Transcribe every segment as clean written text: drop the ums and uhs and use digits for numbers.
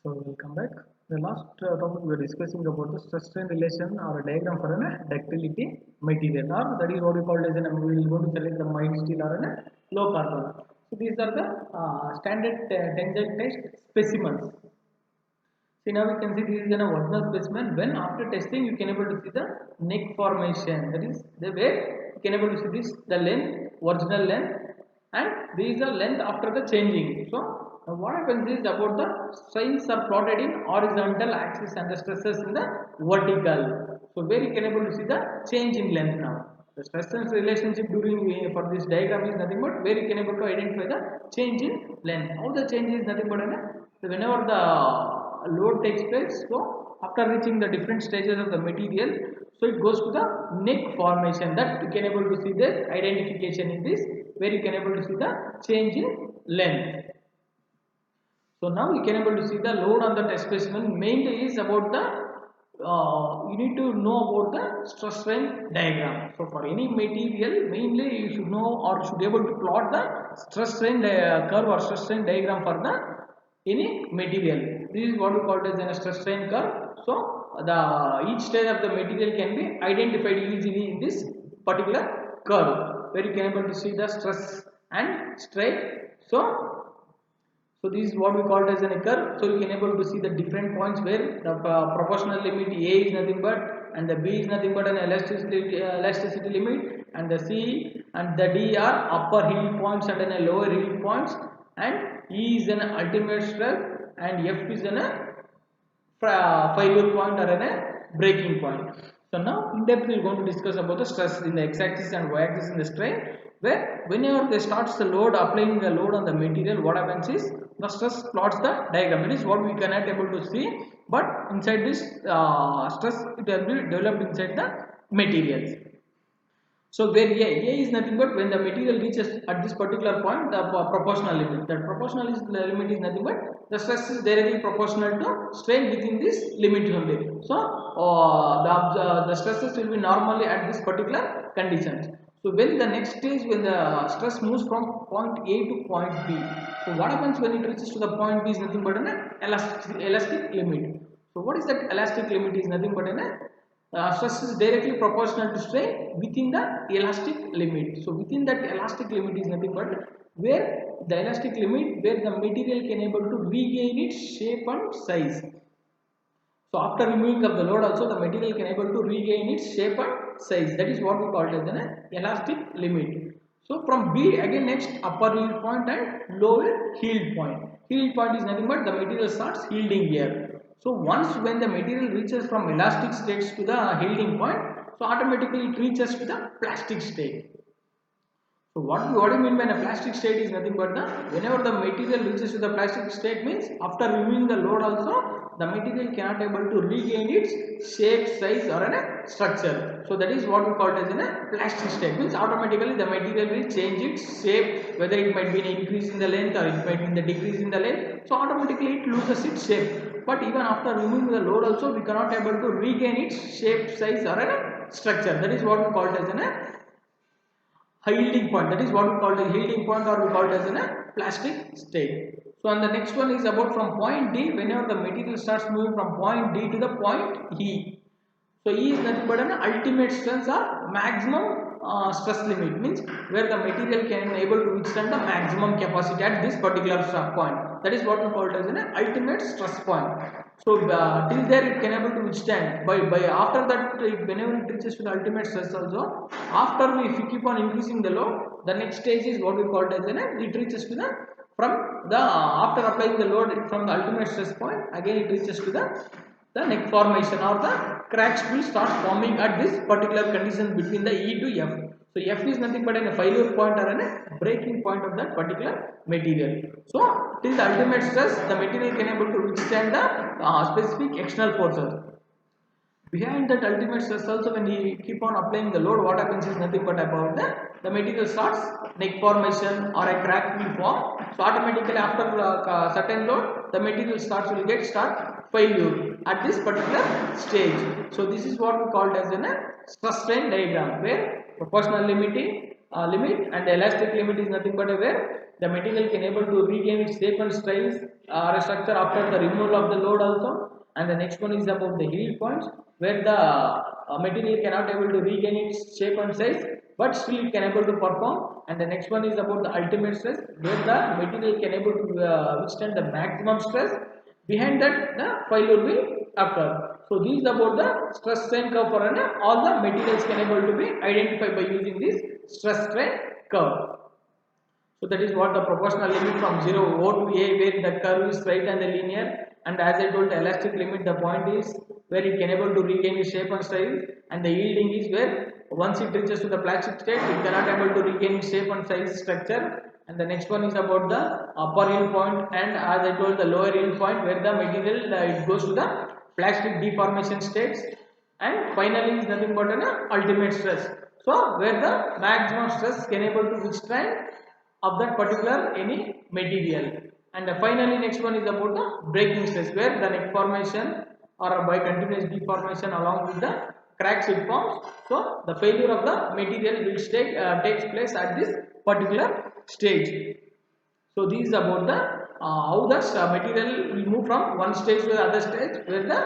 So we'll come back. The last topic we are discussing about the stress strain relation or a diagram for a ductility material, or that is what we call as an we will going to select the mild steel or a low carbon. So these are the standard tensile test specimens. See, now we can see this is an original specimen. When after testing you can able to see the neck formation. That is the way you can able to see this the length, original length, and this is the length after the changing. So what happens is about the strains are plotted in horizontal axis and the stresses in the vertical. So where you can able to see the change in length now. The stress strain relationship during for this diagram is nothing but where you can able to identify the change in length. How the change is nothing but whenever the load takes place, so after reaching the different stages of the material, so it goes to the neck formation. That you can able to see the identification in this where you can able to see the change in length. So now you can able to see the load on the test specimen. Mainly is about the you need to know about the stress strain diagram. So for any material, mainly you should know or should be able to plot the stress strain curve or stress strain diagram for the any material. This is what we call as a stress strain curve. So the each stage of the material can be identified easily in this particular curve where you can able to see the stress and strain. So this is what we call as an curve. So you can able to see the different points where the proportional limit A is nothing but and the B is nothing but an elasticity limit, and the C and the D are upper yield points and then a lower yield points, and E is an ultimate stress and F is an failure point or a breaking point. So now in depth we are going to discuss about the stress in the x-axis and y-axis in the strain, where whenever they starts the load, applying the load on the material, what happens is the stress plots the diagram. It is what we cannot able to see, but inside this stress it will be developed inside the materials. So where A is nothing but when the material reaches at this particular point the proportional limit. That proportional limit is nothing but the stress is directly proportional to strain within this limit only. So the stresses will be normally at this particular conditions. So when the next stage, when the stress moves from point A to point B, so what happens when it reaches to the point B is nothing but an elastic limit. So what is that elastic limit is nothing but an stress is directly proportional to strain within the elastic limit. So within that elastic limit is nothing but where the elastic limit where the material can able to regain its shape and size. So after removing of the load also the material can able to regain its shape and size. That is what we call as an elastic limit. So from B again next upper yield point and lower yield point. Yield point is nothing but the material starts yielding here. So once when the material reaches from elastic states to the yielding point, so automatically it reaches to the plastic state. So what do you mean by a plastic state is nothing but the whenever the material reaches to the plastic state means after removing the load also the material cannot able to regain its shape, size or a structure. So that is what we call as a plastic state, means automatically the material will change its shape, whether it might be an increase in the length or it might be the decrease in the length. So automatically it loses its shape. But even after removing the load also we cannot able to regain its shape, size or a structure. That is what we call as a yielding point. That is what we call the yielding point or we call it as a plastic state. So and the next one is about from point D, whenever the material starts moving from point D to the point E. So E is nothing but an ultimate stress or maximum stress limit, means where the material can able to withstand the maximum capacity at this particular point. That is what we call it as an ultimate stress point. So till there it can able to withstand. By after that, whenever it reaches to the ultimate stress also, after if we keep on increasing the load, the next stage is what we call it as an it reaches to the from the after applying the load from the ultimate stress point, again it reaches to the neck formation or the cracks will start forming at this particular condition between the E to F. So F is nothing but a failure point or a breaking point of that particular material. So till the ultimate stress, the material can able to withstand the specific external forces. Behind that ultimate stress also, when we keep on applying the load, what happens is nothing but about the material starts neck formation or a crack will form. So automatically after certain load, the material will get start failure at this particular stage. So this is what we called as a stress strain diagram, where proportional limiting, limit, and the elastic limit is nothing but where the material can able to regain its shape and size or structure after the removal of the load also. And the next one is about the yield points, where the material cannot able to regain its shape and size, but still it can able to perform. And the next one is about the ultimate stress, where the material can able to withstand the maximum stress. Behind that, the failure will occur. So these about the stress strain curve for all the materials can able to be identified by using this stress strain curve. So that is what the proportional limit from 0 O to A, where the curve is straight and linear. And as I told, the elastic limit, the point is where it can able to regain its shape and size. And the yielding is where once it reaches to the plastic state, it cannot able to regain its shape and size structure. And the next one is about the upper yield point, and as I told, the lower yield point, where the material it goes to the plastic deformation states. And finally is nothing but an ultimate stress. So where the maximum stress can able to withstand of that particular any material. And finally next one is about the breaking stress, where the neck formation or by continuous deformation along with the cracks it forms. So the failure of the material will takes place at this particular stage. So these is about the how the material will move from one stage to the other stage, where the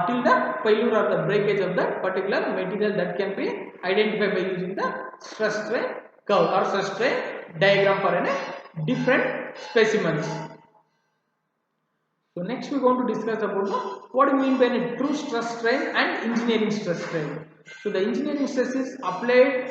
till the failure or the breakage of the particular material that can be identified by using the stress strain curve or stress strain diagram for a different specimens. So next we are going to discuss about what do you mean by a true stress strain and engineering stress strain. So the engineering stress is applied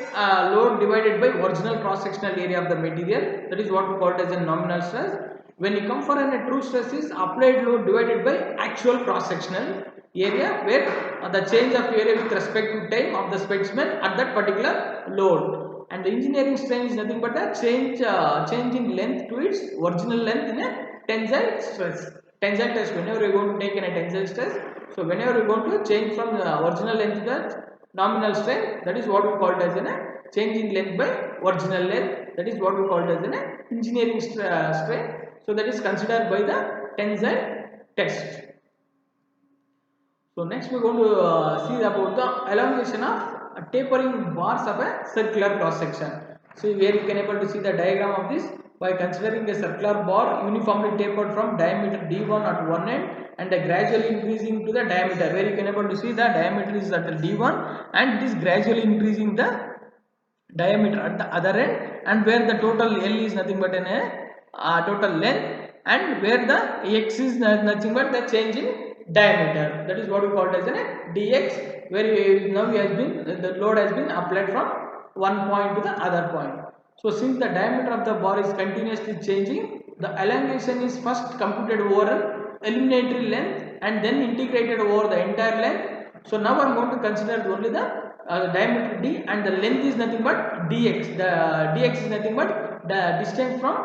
load divided by original cross-sectional area of the material. That is what we call it as a nominal stress. When you come for a true stress is applied load divided by actual cross-sectional area, where the change of area with respect to time of the specimen at that particular load. And the engineering strain is nothing but a change in length to its original length in a tensile stress. Tensile test, whenever you are going to take in a tensile stress, so whenever you are going to change from the original length to the nominal strength, that is what we call it as a change in length by original length. That is what we call it as an engineering strain. So that is considered by the tensile test. So next we are going to see about the elongation of tapering bars of a circular cross section. So where you can able to see the diagram of this by considering a circular bar uniformly tapered from diameter d1 at one end and gradually increasing to the diameter, where you can able to see the diameter is at d1 and it is gradually increasing the diameter at the other end, and where the total L is nothing but an total length, and where the x is nothing but the change in diameter. That is what we call it as an dx, where now the load has been applied from one point to the other point. So since the diameter of the bar is continuously changing, the elongation is first computed over an eliminatory length and then integrated over the entire length. So now I am going to consider only the diameter d, and the length is nothing but dx. The dx is nothing but the distance from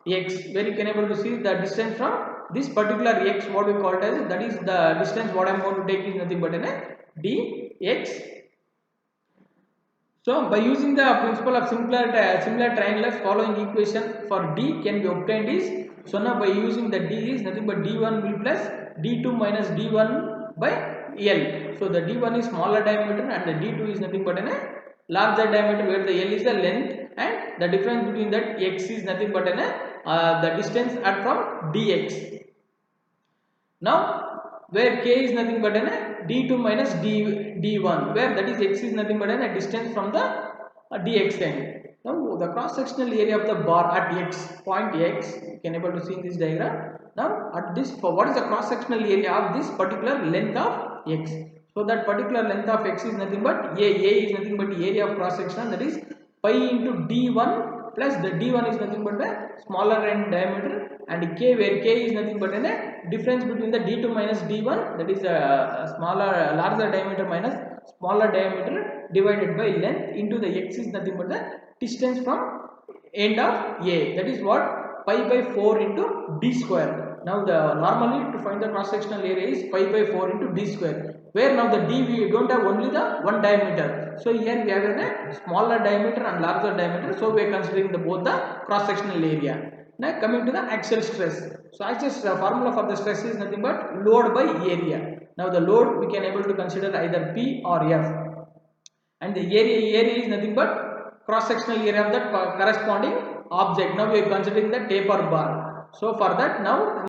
x, where you can able to see the distance from this particular x, what we call it as, that is the distance what I am going to take is nothing but a dx. So by using the principle of similar triangulars, following equation for d can be obtained is, so now by using the d is nothing but d1 will plus d2 minus d1 by L. So the d1 is smaller diameter and the d2 is nothing but a larger diameter, where the L is the length and the difference between that x is nothing but the distance at from dx. Now where k is nothing but d2 minus d1, where that is x is nothing but a distance from the dx end. Now the cross sectional area of the bar at x, point x, you can able to see in this diagram. Now at this, what is the cross sectional area of this particular length of x? So that particular length of x is nothing but a is nothing but the area of cross section, that is pi into d1 plus the d1 is nothing but the smaller end diameter, and k, where k is nothing but a difference between the d2 minus d1, that is a larger diameter minus smaller diameter divided by length into the x is nothing but the distance from end of a, that is what pi by 4 into d square. Now the normally to find the cross sectional area is pi by 4 into d square, where now the d we don't have only the one diameter. So here we have a smaller diameter and larger diameter, so we are considering the both the cross sectional area. Now coming to the axial stress. So axial formula for the stress is nothing but load by area. Now the load we can able to consider either P or F, and the area is nothing but cross sectional area of that corresponding object. Now we are considering the taper bar. So for that, now